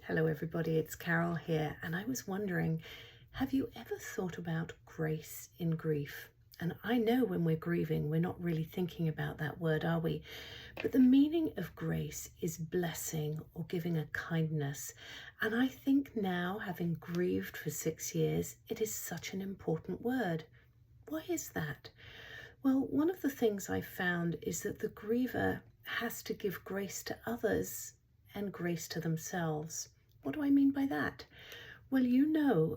Hello everybody, it's Carol here, and I was wondering, have you ever thought about grace in grief? And I know when we're grieving, we're not really thinking about that word, are we? But the meaning of grace is blessing or giving a kindness. And I think now, having grieved for 6 years, it is such an important word. Why is that? Well, one of the things I found is that the griever has to give grace to others and grace to themselves. What do I mean by that? Well,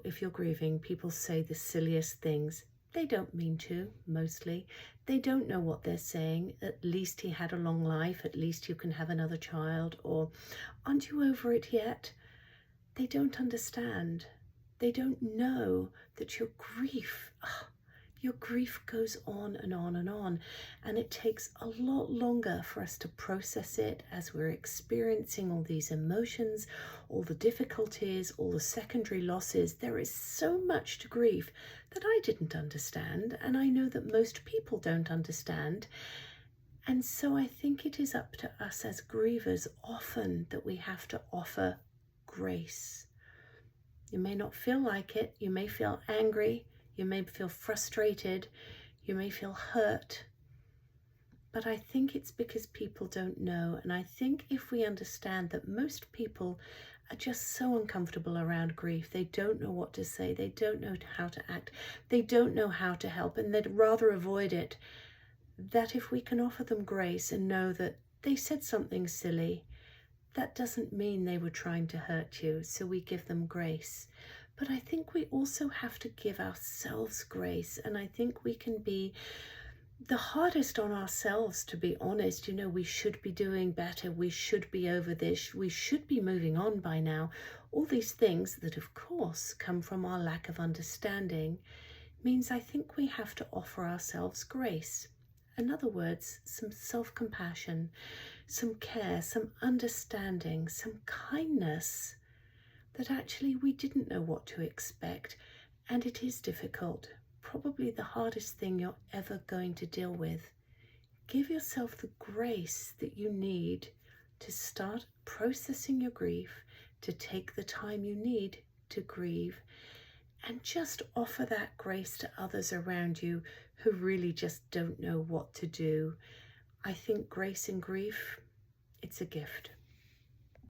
if you're grieving, people say the silliest things. They don't mean to, mostly. They don't know what they're saying. At least he had a long life. At least you can have another child. Or, aren't you over it yet? They don't understand. They don't know that your grief goes on and on and on, and it takes a lot longer for us to process it as we're experiencing all these emotions, all the difficulties, all the secondary losses. There is so much to grief that I didn't understand, and I know that most people don't understand. And so I think it is up to us as grievers often that we have to offer grace. You may not feel like it, you may feel angry, you may feel frustrated, you may feel hurt, but I think it's because people don't know. And I think if we understand that most people are just so uncomfortable around grief, they don't know what to say, they don't know how to act, they don't know how to help, and they'd rather avoid it, that if we can offer them grace and know that they said something silly, that doesn't mean they were trying to hurt you, so we give them grace. But I think we also have to give ourselves grace, and I think we can be the hardest on ourselves, to be honest. We should be doing better, we should be over this, we should be moving on by now. All these things that, of course, come from our lack of understanding means I think we have to offer ourselves grace. In other words, some self-compassion, some care, some understanding, some kindness, that actually we didn't know what to expect, and it is difficult, probably the hardest thing you're ever going to deal with. Give yourself the grace that you need to start processing your grief, to take the time you need to grieve, and just offer that grace to others around you who really just don't know what to do. I think grace in grief, it's a gift.